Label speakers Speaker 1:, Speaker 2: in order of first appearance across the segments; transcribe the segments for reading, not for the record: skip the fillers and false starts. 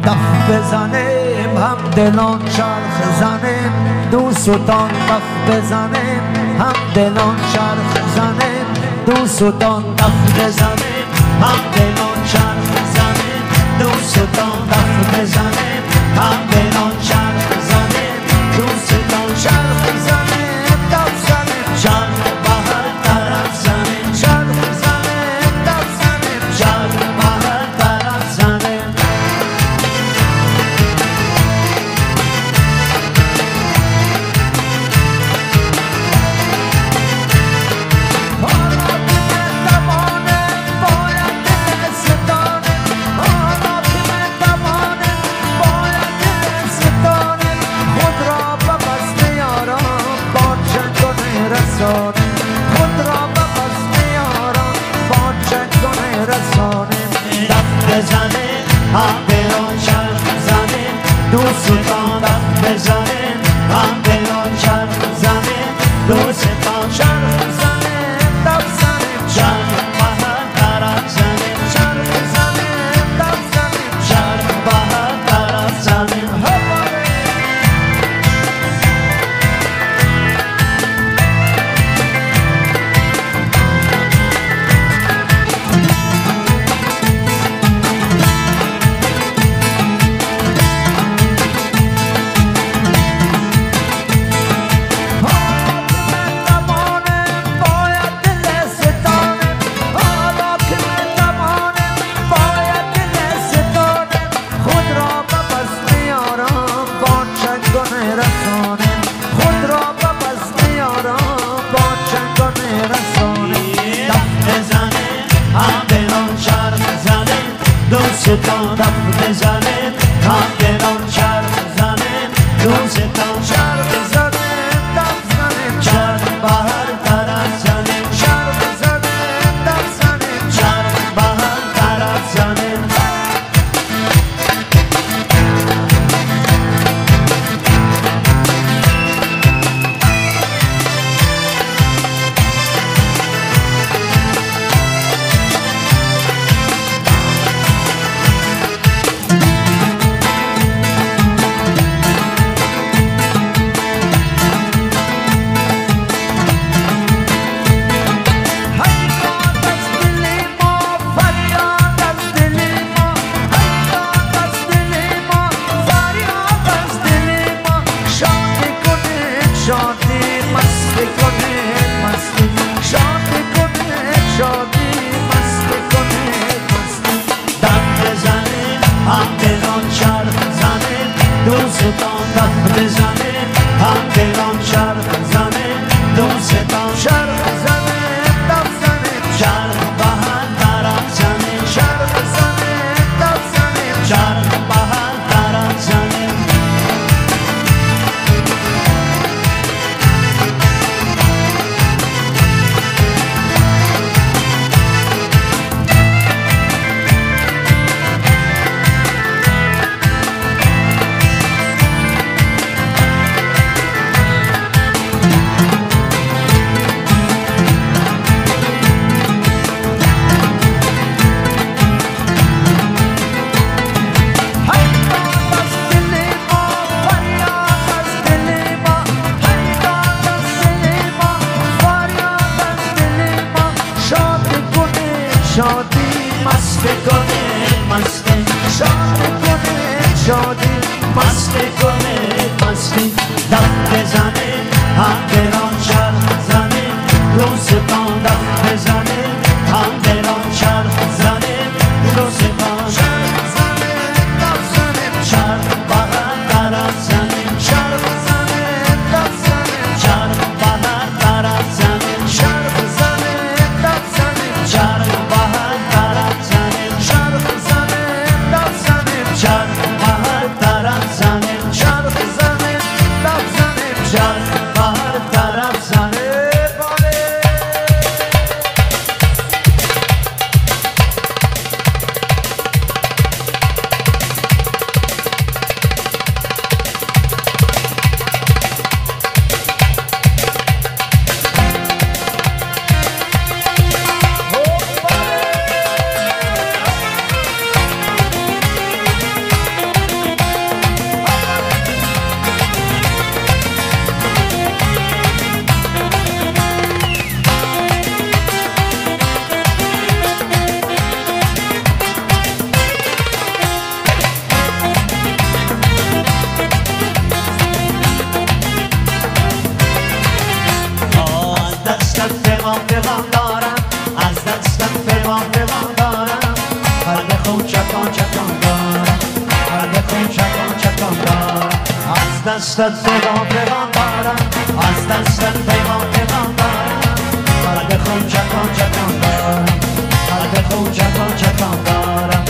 Speaker 1: دف بزنیم هم دلان چرخ زنیم دوستان دف بزنیم هم دلان چرخ زنیم دوستان دف بزنیم هم دلان چرخ زنیم دوستان دف بزنیم هم دلان چرخ زنیم دوستان چرخ زنیم دف زنیم چرخ بهر طرف زنیم چرخ زنیم دف زنیم چرخ بهر طرف زنیم خود را به بزم یاران با چنگان رسانیم دف بزنیم هم دلان چرخ زنیم دوستان دف بزنیم هم دلان چرخ زنیم دوستان چرخ زنیم دف زنیم چرخ بهر طرف زنیم چرخ زنیم دف زنیم چرخ بهر طرف زنیم دوستان دف بزنیم هم دلان چرخ زنیم دوستان چرخ زنیم دف زنیم چرخ بهر طرف زنیم چرخ زنیم دف زنیم چرخ بهر طرف زنیم دوستان دف بزنیم هم دلان چرخ زنیم دوستان چرخ زنیم دف زنیم چرخ بهر طرف زنیم چرخ زنیم دف زنیم چرخ بهر طرف زنیم دستت پیغام دارم از دستت پیغام دارم قلب خون چکان دارم قلب خون چکان دارم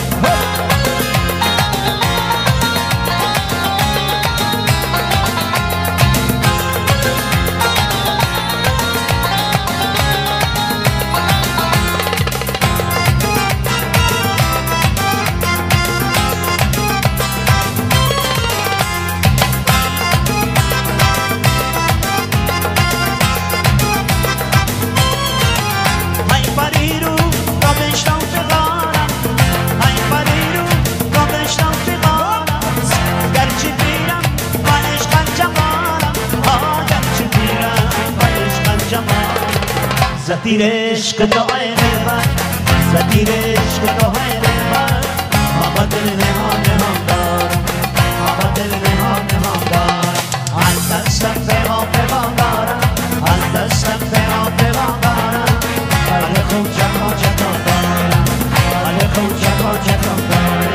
Speaker 1: زفیر عشق تو ای دلبر زفیر عشق تو ای دلبر آقا دل نهان دارم آقا دل نهان دارم از دستم پیغام دارم از دستم پیغام دارم قلب خون چکان دارم قلب خون چکان دارم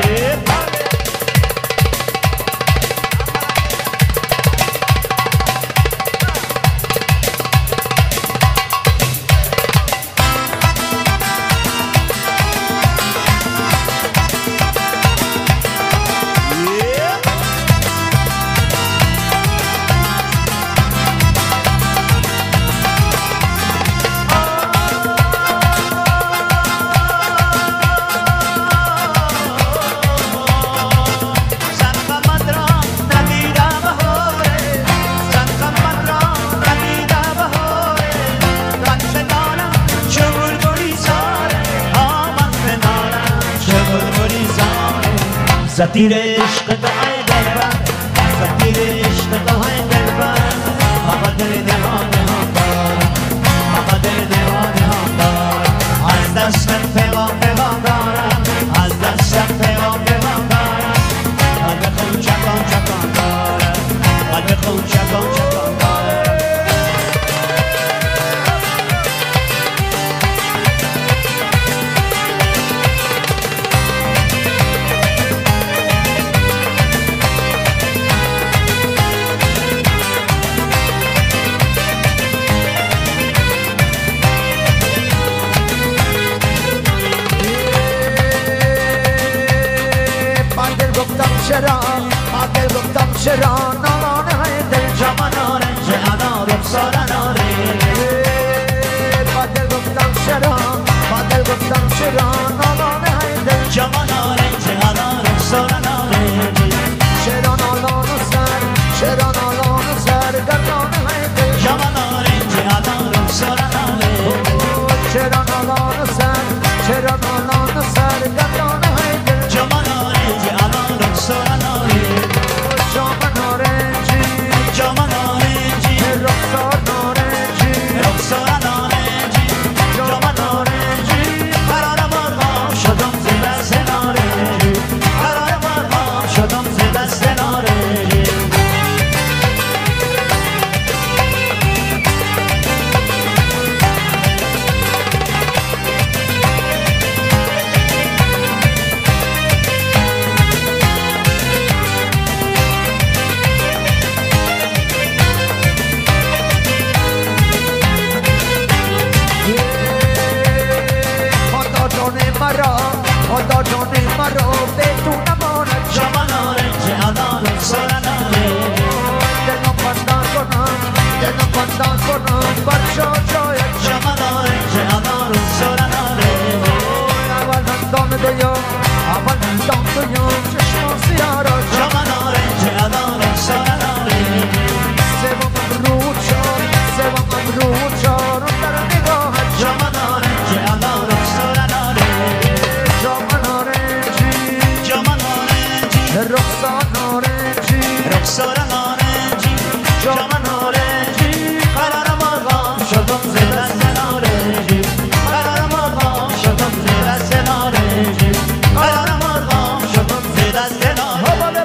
Speaker 1: زفیر عشق تو ای دلبر زفیر عشق تو ای دلبر آقا دل نهان دارم آقا دل نهان دارم از دستم پیغام دارم از دستم پیغام دارم قلب خون چکان دارم قلب خون چکان دارم چرا نالانه های دل جمع نارنج انا رخسار ناره با دل گفتم چرا نالانه های دل جمع نارنج انا رخسار ناره چرا نالانه سر گردانه های دل جمع نارنج انا رخسار ناره چرا نالانه سر گردانه های دل جمع نارنج انا رخسار ناره خدا جان مرا بدون امانت جمع نارنج انا رخسار ناره دلم بندان کنم بر جایت جمع نارنج انا رخسار ناره اول هندام دویم چشم سیاه را جمع نارنج انا رخسار ناره سوم رو چار در نگاهت جمع نارنج انا رخسار ناره رخسار نارنجی جام نارنجی قرار مرغام شدم ز دست نارنجی قرار مرغام شدم ز دست نارنجی قرار مرغام شدم ز دست نارنجی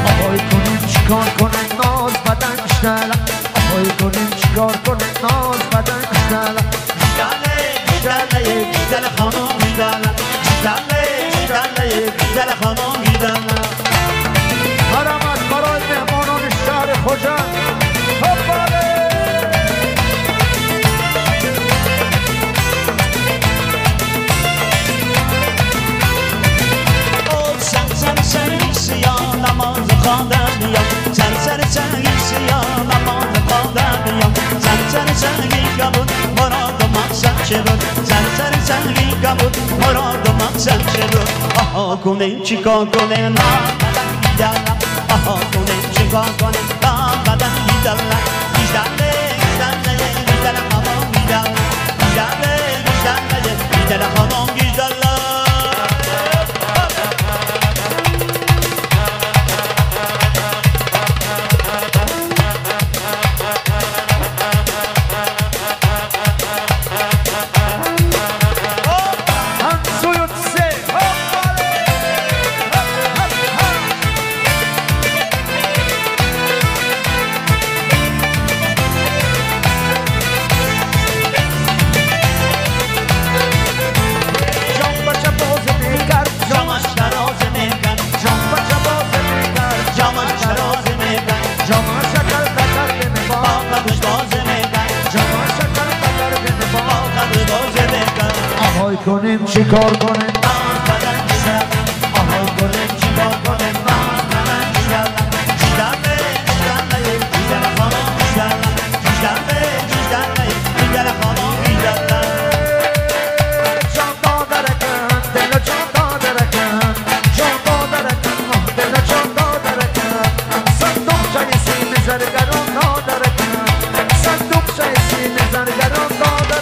Speaker 1: آقای کنیم چیکار کنن ناز بدن شنلم
Speaker 2: کنیم چیکار کنیم نامدن بیدرم آها کنیم چیکار کنیم نامدن بیدرم بیدرم بیدرم آها بیدرم بیدرم آها بیدرم
Speaker 1: کنیم چیکار کنیم
Speaker 2: نامدن بیدرم آها کنیم چیکار کنیم نامدن بیدرم بیدرم خانم بیدرم بیدرم خانم بیدرم
Speaker 1: جان دادرکن دل جان دادرکن جان دادرکن دل جان دادرکن صندوق جای سینه زرگران دادرکن صندوق جای سینه زرگران دادرکن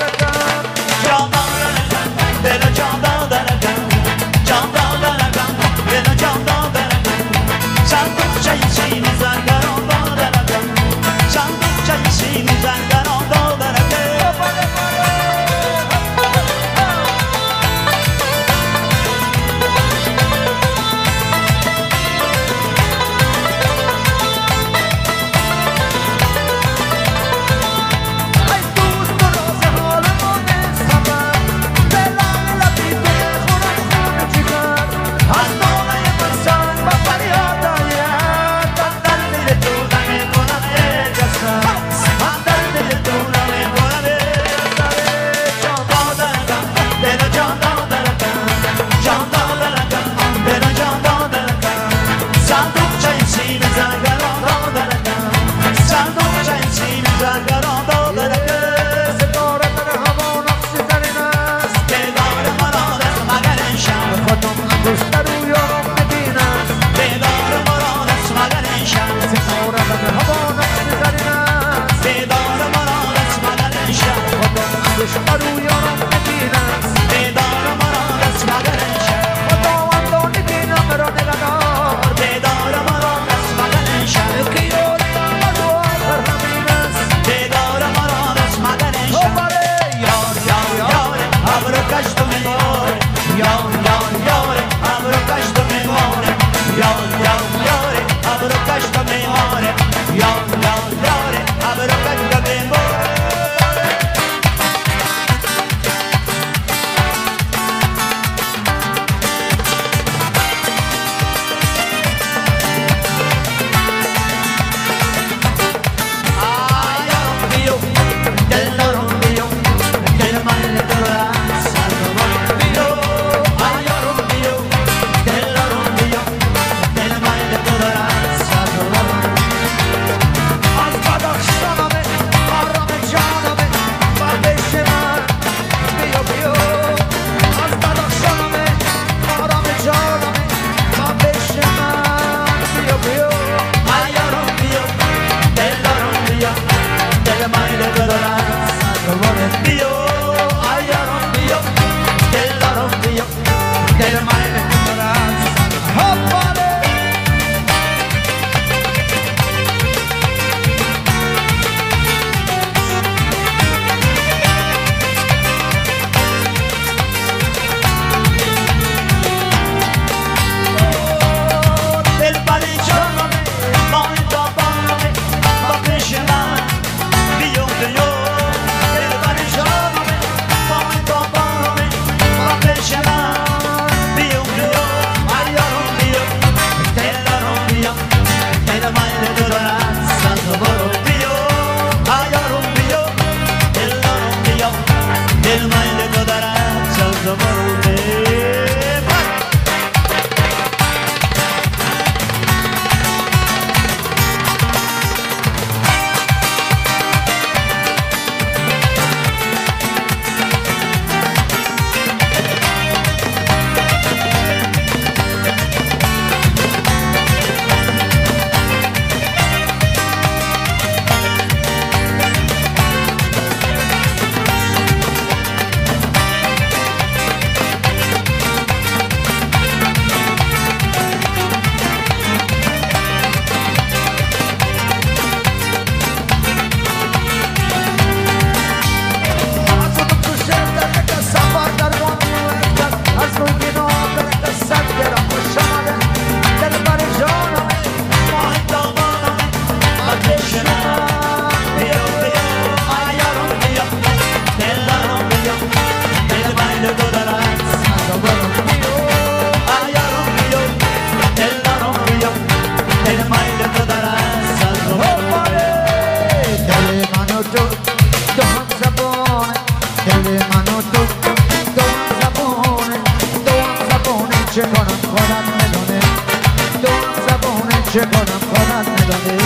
Speaker 1: چه کنم خودت ندانه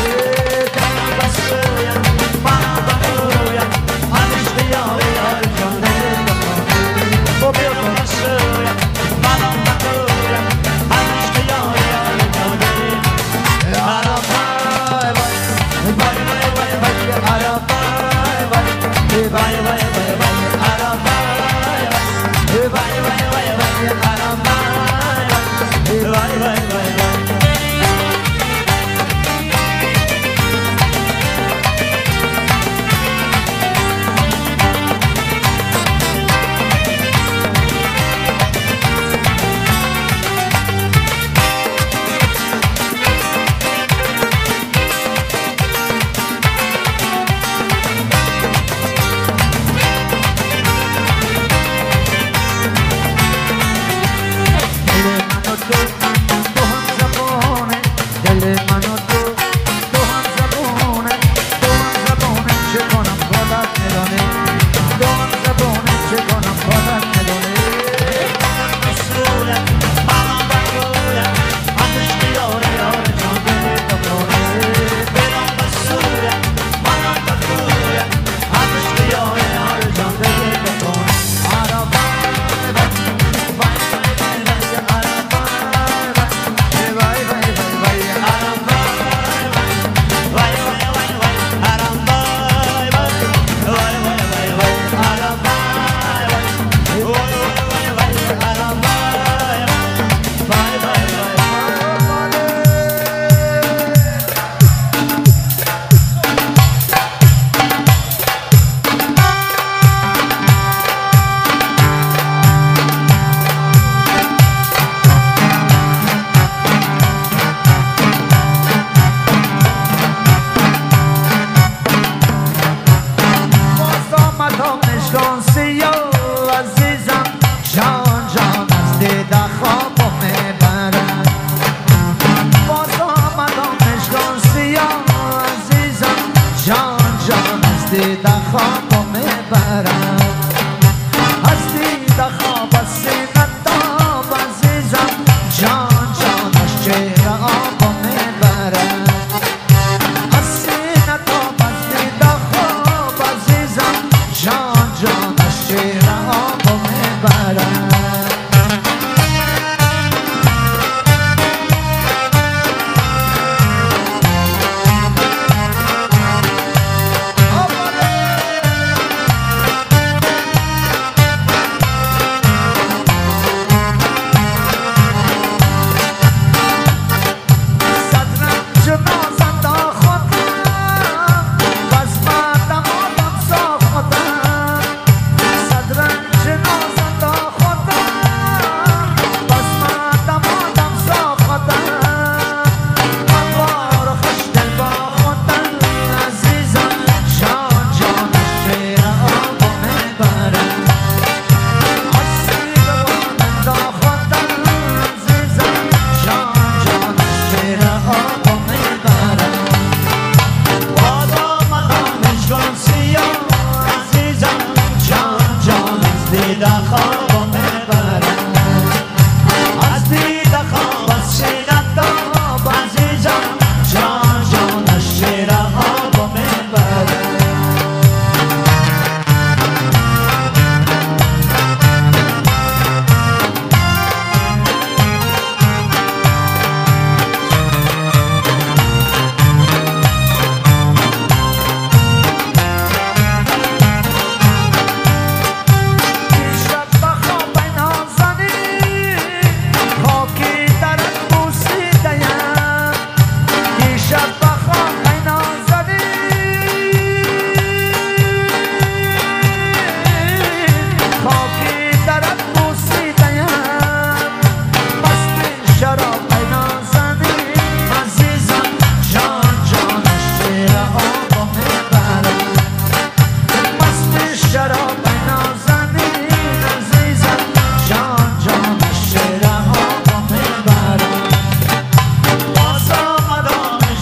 Speaker 1: دلم بسویم منم برویم عشق یار یار جانه بخواه بیا بسویم منم برویم عشق یار یار جانه عرب بای بای بای بای بای عرب بای بای بای بای بای عرب بای بای بای بای بای عرب بای بای بای بای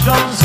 Speaker 2: Jones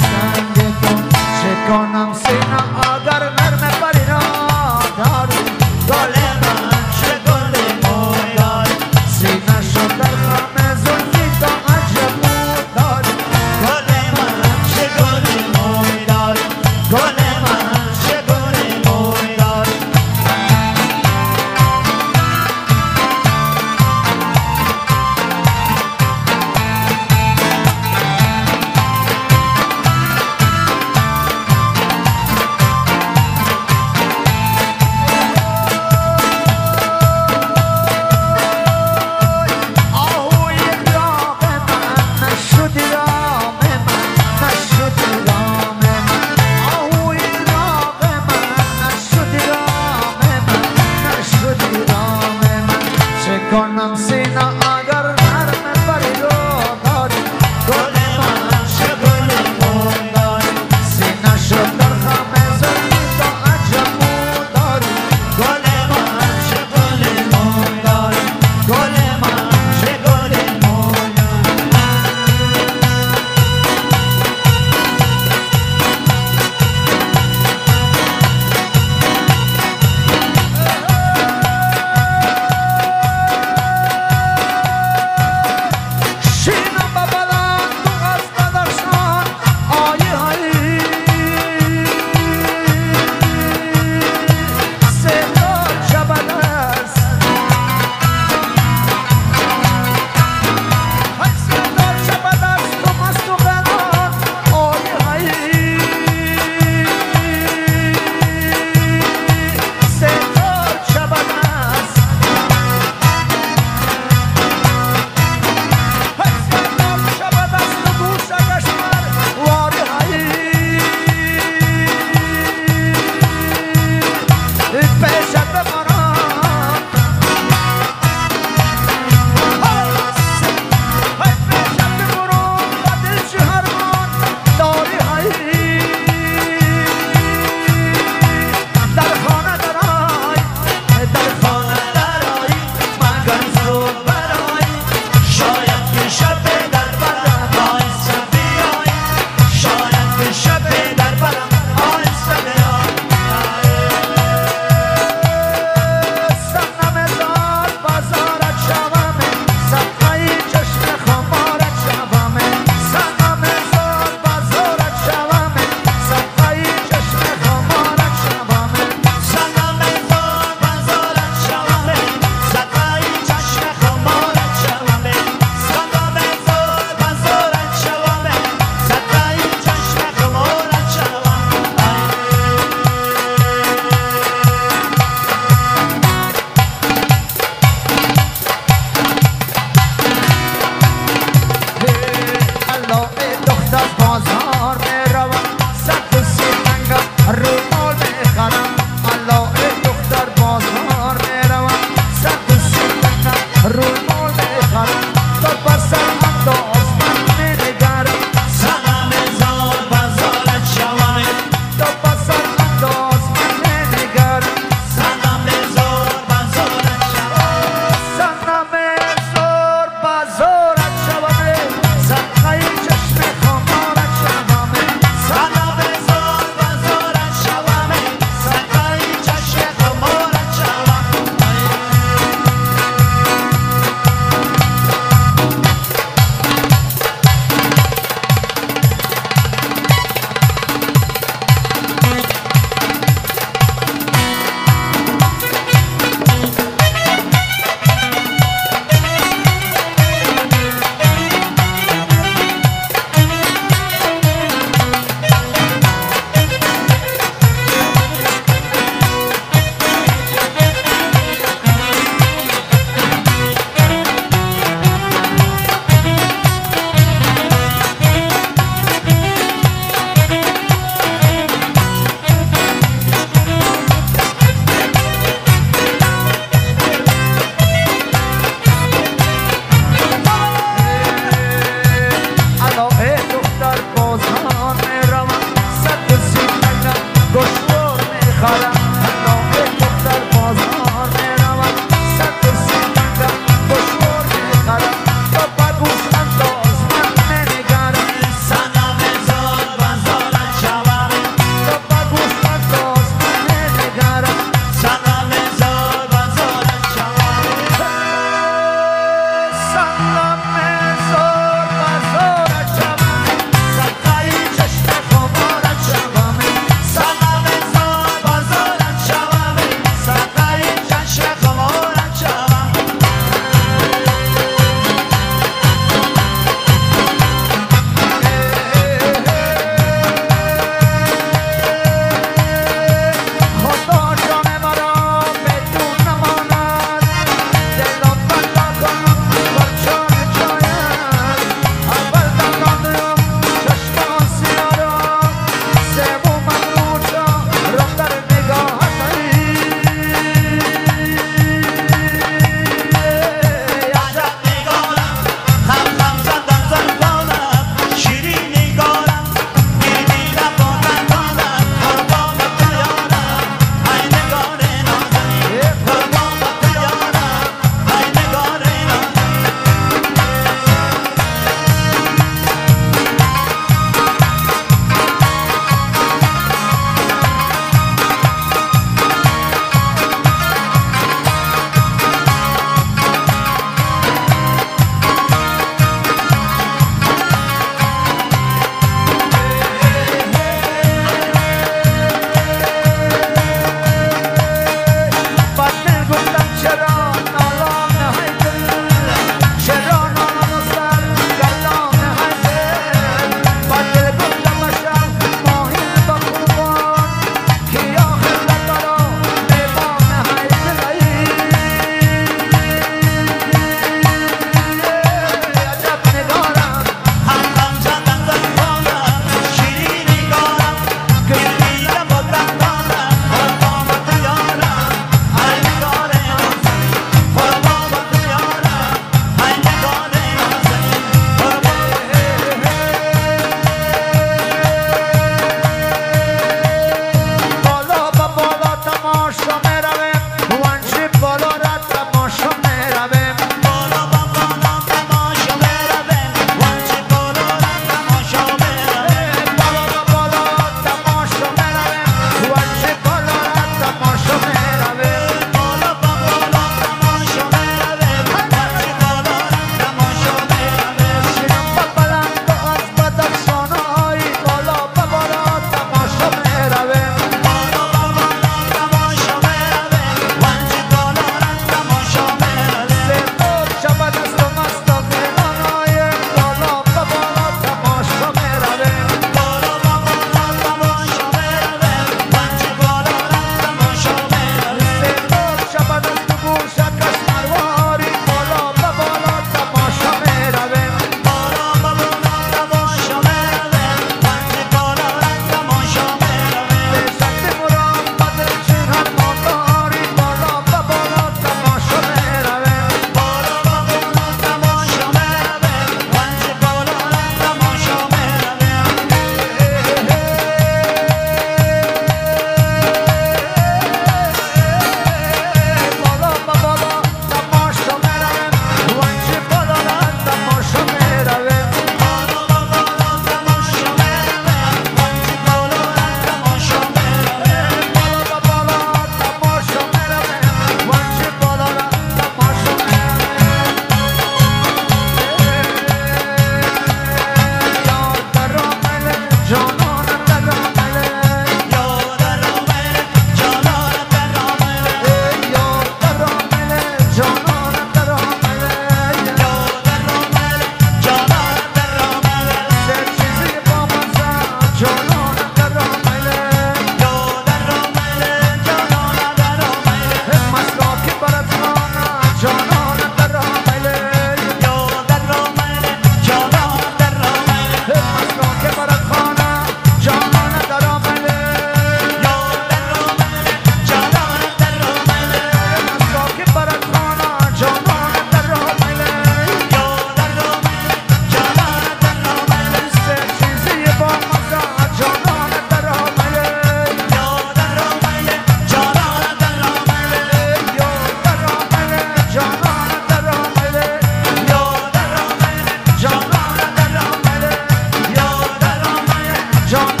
Speaker 1: جان